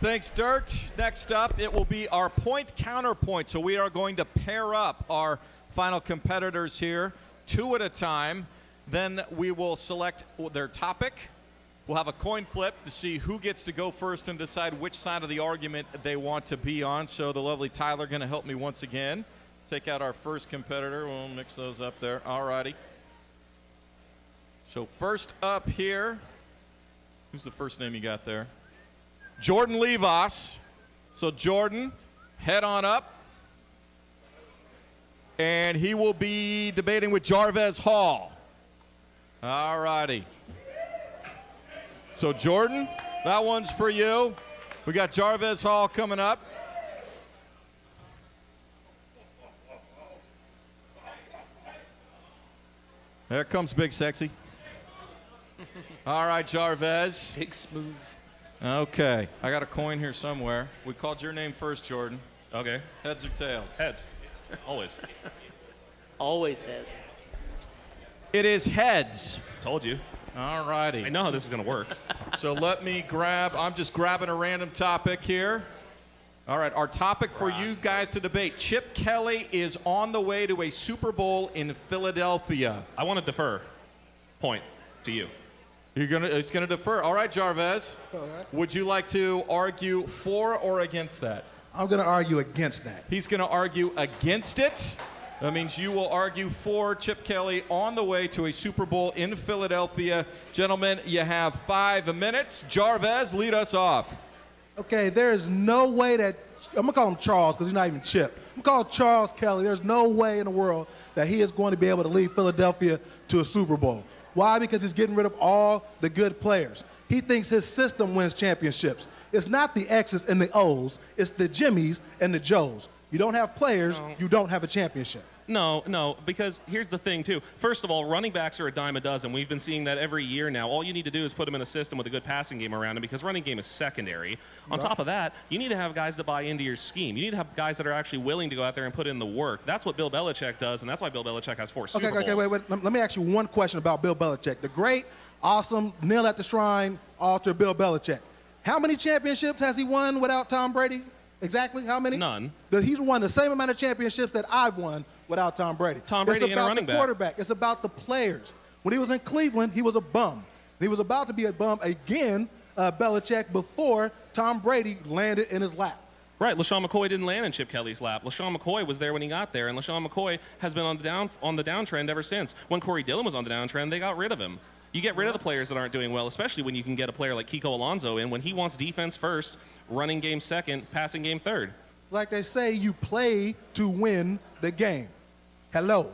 Thanks, Dirt. Next up, it will be our point counterpoint. So we are going to pair up our final competitors here, 2 at a time. Then we will select their topic. We'll have a coin flip to see who gets to go first and decide which side of the argument they want to be on. So the lovely Tyler going to help me once again. Take out our first competitor. We'll mix those up there. All righty. So first up here, who's the first name you got there? Jordan Livas. So Jordan, head on up. And he will be debating with Jarvez Hall. All righty. So Jordan, that one's for you. We got Jarvez Hall coming up. There comes Big Sexy. All right, Jarvez. Big smooth. Okay, I got a coin here somewhere. We called your name first, Jordan. Okay. Heads or tails? Heads. Always. Always heads. It is heads. Told you. All righty. I know how this is going to work. So let me I'm just grabbing a random topic here. All right, our topic for you guys to debate. Chip Kelly is on the way to a Super Bowl in Philadelphia. I want to defer. Point to you. It's gonna defer. All right, Jarvez. All right. Would you like to argue for or against that? I'm going to argue against that. He's gonna argue against it. That means you will argue for Chip Kelly on the way to a Super Bowl in Philadelphia. Gentlemen, you have 5 minutes. Jarvez, lead us off. Okay, there is no way that, I'm going to call him Charles because he's not even Chip. I'm going to call Charles Kelly. There's no way in the world that he is going to be able to lead Philadelphia to a Super Bowl. Why? Because he's getting rid of all the good players. He thinks his system wins championships. It's not the X's and the O's. It's the Jimmys and the Joes. You don't have players, you don't have a championship. No, because here's the thing, too. First of all, running backs are a dime a dozen. We've been seeing that every year now. All you need to do is put them in a system with a good passing game around them because running game is secondary. On top of that, you need to have guys that buy into your scheme. You need to have guys that are actually willing to go out there and put in the work. That's what Bill Belichick does, and that's why Bill Belichick has 4 Super Bowls. Okay, wait. Let me ask you one question about Bill Belichick. The great, awesome, kneel at the shrine, altar Bill Belichick. How many championships has he won without Tom Brady? Exactly, how many? None. He's won the same amount of championships that I've won without Tom Brady. Tom Brady ain't a running back. It's about the quarterback. It's about the players. When he was in Cleveland, he was a bum. He was about to be a bum again, Belichick, before Tom Brady landed in his lap. Right, LaShawn McCoy didn't land in Chip Kelly's lap. LaShawn McCoy was there when he got there, and LaShawn McCoy has been on the downtrend ever since. When Corey Dillon was on the downtrend, they got rid of him. You get rid of the players that aren't doing well, especially when you can get a player like Kiko Alonso in when he wants defense first, running game second, passing game third. Like they say, you play to win the game. Hello.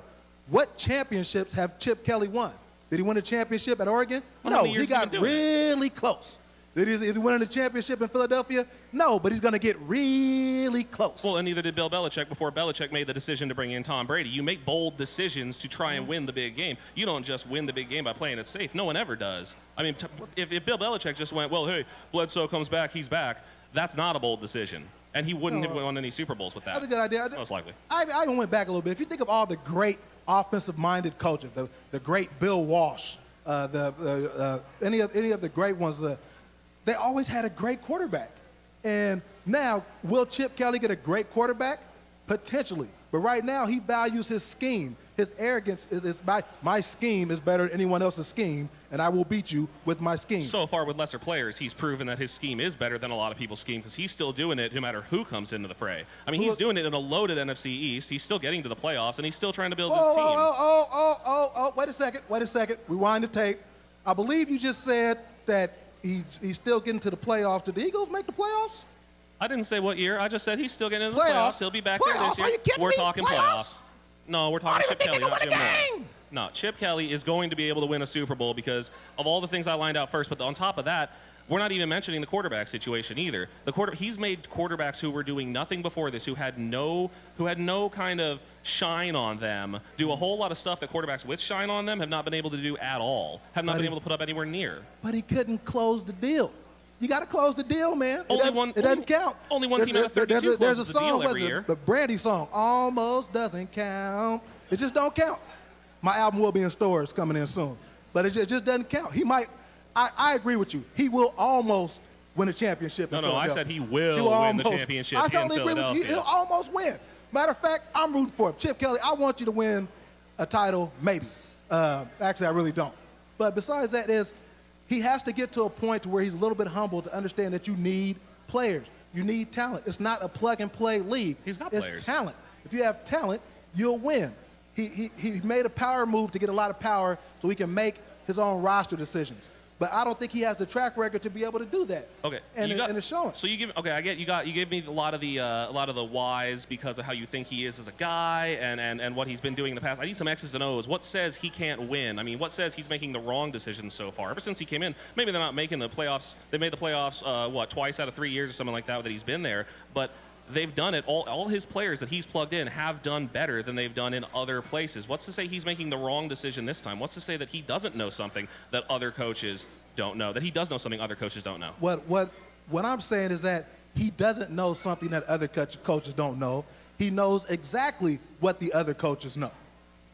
What championships have Chip Kelly won? Did he win a championship at Oregon? No, he got really close. Is he winning the championship in Philadelphia? No, but he's going to get really close. Well, and neither did Bill Belichick before Belichick made the decision to bring in Tom Brady. You make bold decisions to try and win the big game. You don't just win the big game by playing it safe. No one ever does. I mean, if Bill Belichick just went, well, hey, Bledsoe comes back, he's back, that's not a bold decision. And he wouldn't have won any Super Bowls with that. That's a good idea. Most likely. I even went back a little bit. If you think of all the great offensive-minded coaches, the great Bill Walsh, any of the great ones, they always had a great quarterback. And now, will Chip Kelly get a great quarterback? Potentially. But right now, he values his scheme. His arrogance is my scheme is better than anyone else's scheme, and I will beat you with my scheme. So far, with lesser players, he's proven that his scheme is better than a lot of people's scheme because he's still doing it no matter who comes into the fray. I mean, he's doing it in a loaded NFC East. He's still getting to the playoffs, and he's still trying to build his team. Wait a second. Rewind the tape. I believe you just said that he's still getting to the playoffs. Did the Eagles make the playoffs? I didn't say what year. I just said he's still getting into the playoffs. He'll be back there this year. Are you kidding We're me? talking playoffs. No, we're talking Chip Kelly, not Jim Moore. Game. No, Chip Kelly is going to be able to win a Super Bowl because of all the things I lined out first. But on top of that, we're not even mentioning the quarterback situation either. He's made quarterbacks who were doing nothing before this, who had no kind of shine on them, do a whole lot of stuff that quarterbacks with shine on them have not been able to do at all, have not been able to put up anywhere near. But he couldn't close the deal. You got to close the deal, man. It doesn't count. Only one team out of 32 there's a closes the deal song, every year. the Brandy song, almost doesn't count. It just don't count. My album will be in stores coming in soon, but it just doesn't count. He might. I agree with you. He will almost win a championship. No, in I Philadelphia. said he will win the championship I totally in agree with you. Philadelphia. He'll almost win. Matter of fact, I'm rooting for him. Chip Kelly, I want you to win a title, maybe. Actually, I really don't. But besides that is, he has to get to a point to where he's a little bit humble to understand that you need players. You need talent. It's not a plug-and-play league. He's got it's players. Talent. If you have talent, you'll win. He made a power move to get a lot of power so he can make his own roster decisions. But I don't think he has the track record to be able to do that. Okay, and it's showing. So you gave me a lot of the whys because of how you think he is as a guy and what he's been doing in the past. I need some X's and O's. What says he can't win? I mean, what says he's making the wrong decisions so far? Ever since he came in, maybe they're not making the playoffs. They made the playoffs twice out of 3 years or something like that he's been there, but they've done it. All his players that he's plugged in have done better than they've done in other places. What's to say he's making the wrong decision this time? What's to say that he doesn't know something that other coaches don't know, that he does know something other coaches don't know? What I'm saying is that he doesn't know something that other coaches don't know. He knows exactly what the other coaches know.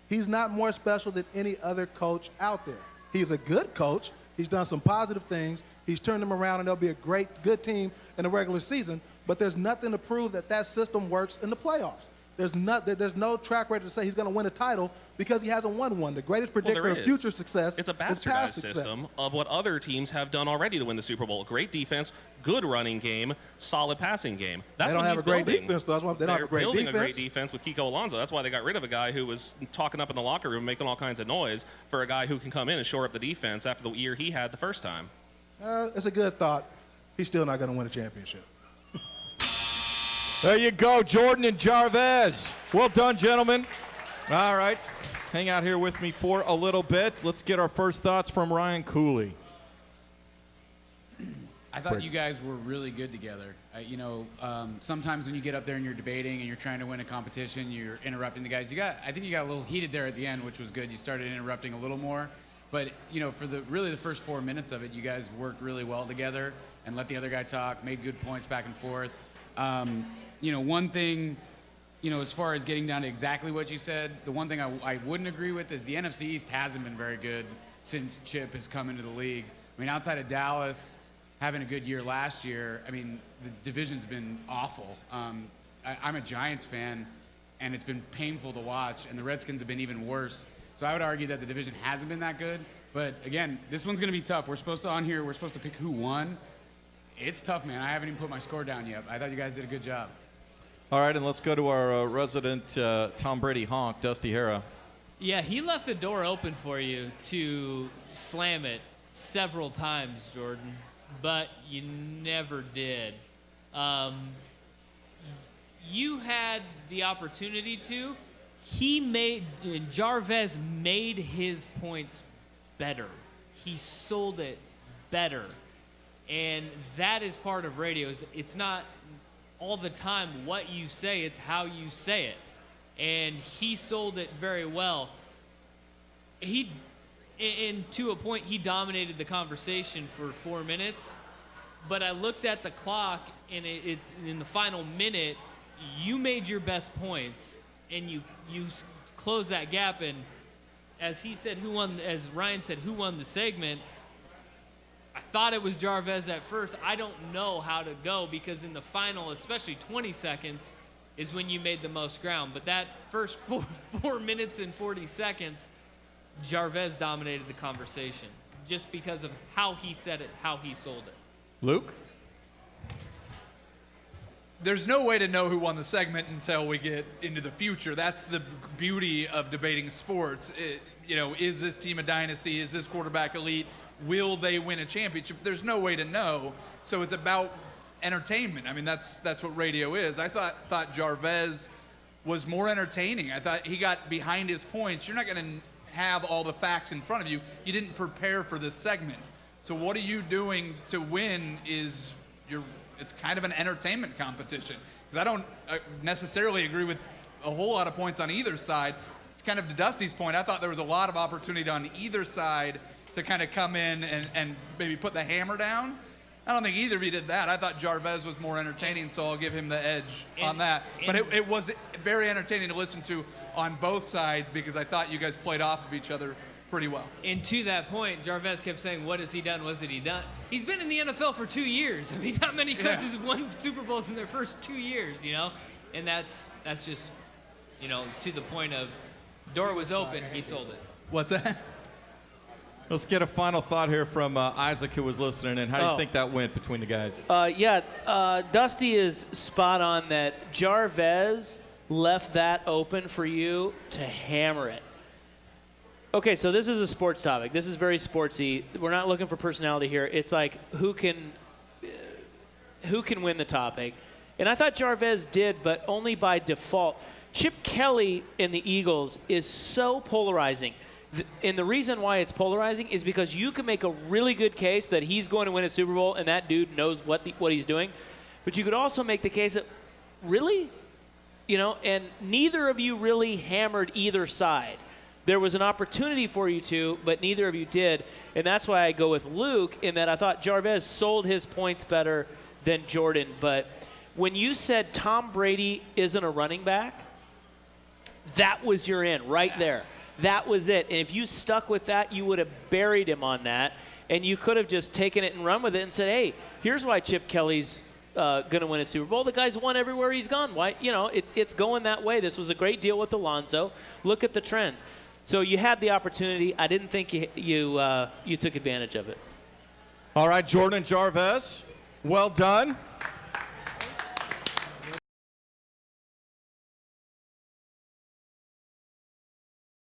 He's not more special than any other coach out there. He's a good coach. He's done some positive things. He's turned them around, and they'll be a good team in the regular season. But there's nothing to prove that system works in the playoffs. There's no track record to say he's going to win a title because he hasn't won one. The greatest predictor of future success it's a is past bastardized success. system of what other teams have done already to win the Super Bowl. Great defense, good running game, solid passing game. That's They don't what have he's a great building. defense, though. That's why they don't have a great building defense. a great defense with Kiko Alonso. That's why they got rid of a guy who was talking up in the locker room, making all kinds of noise, for a guy who can come in and shore up the defense after the year he had the first time. It's a good thought. He's still not going to win a championship. There you go, Jordan and Jarvez. Well done, gentlemen. All right. Hang out here with me for a little bit. Let's get our first thoughts from Ryan Cooley. I thought you guys were really good together. Sometimes when you get up there and you're debating and you're trying to win a competition, you're interrupting the guys. I think you got a little heated there at the end, which was good. You started interrupting a little more. But, for the first 4 minutes of it, you guys worked really well together and let the other guy talk, made good points back and forth. One thing, as far as getting down to exactly what you said, the one thing I wouldn't agree with is the NFC East hasn't been very good since Chip has come into the league. I mean, outside of Dallas having a good year last year, I mean, the division's been awful. I'm a Giants fan, and it's been painful to watch, and the Redskins have been even worse. So I would argue that the division hasn't been that good. But, again, this one's going to be tough. We're supposed to pick who won. It's tough, man. I haven't even put my score down yet. I thought you guys did a good job. All right, and let's go to our resident Tom Brady honk, Dusty Hera. Yeah, he left the door open for you to slam it several times, Jordan, but you never did. You had the opportunity to. Jarvez made his points better. He sold it better. And that is part of radio. It's not all the time what you say, it's how you say it. And he sold it very well. And to a point, he dominated the conversation for 4 minutes. But I looked at the clock, and it's in the final minute, you made your best points, and you closed that gap. And as Ryan said, who won the segment? I thought it was Jarvez at first. I don't know how to go because in the final, especially 20 seconds, is when you made the most ground. But that first 4 minutes and 40 seconds, Jarvez dominated the conversation just because of how he said it, how he sold it. Luke? There's no way to know who won the segment until we get into the future. That's the beauty of debating sports. Is this team a dynasty? Is this quarterback elite? Will they win a championship? There's no way to know. So it's about entertainment. I mean, that's what radio is. I thought Jarvez was more entertaining. I thought he got behind his points. You're not going to have all the facts in front of you. You didn't prepare for this segment. So what are you doing to win it's kind of an entertainment competition. Because I don't necessarily agree with a whole lot of points on either side. It's kind of to Dusty's point, I thought there was a lot of opportunity on either side to kind of come in and maybe put the hammer down. I don't think either of you did that. I thought Jarvez was more entertaining, so I'll give him the edge on that. But it was very entertaining to listen to on both sides because I thought you guys played off of each other pretty well. And to that point, Jarvez kept saying, what has he done? What has he done? He's been in the NFL for 2 years. I mean, not many coaches have won Super Bowls in their first 2 years, you know? And that's just, you know, to the point of door was open, he sold it. What's that? Let's get a final thought here from Isaac, who was listening in. How do you think that went between the guys? Dusty is spot on that Jarvez left that open for you to hammer it. Okay, so this is a sports topic. This is very sportsy. We're not looking for personality here. It's like who can win the topic. And I thought Jarvez did, but only by default. Chip Kelly in the Eagles is so polarizing. And the reason why it's polarizing is because you can make a really good case that he's going to win a Super Bowl and that dude knows what he's doing. But you could also make the case that, really? You know, and neither of you really hammered either side. There was an opportunity for you to, but neither of you did. And that's why I go with Luke in that I thought Jarvez sold his points better than Jordan. But when you said Tom Brady isn't a running back, that was your in right there. That was it. And if you stuck with that, you would have buried him on that. And you could have just taken it and run with it and said, hey, here's why Chip Kelly's going to win a Super Bowl. The guy's won everywhere he's gone. Why? You know, it's going that way. This was a great deal with Alonso. Look at the trends. So you had the opportunity. I didn't think you took advantage of it. All right, Jordan Jarvez, well done.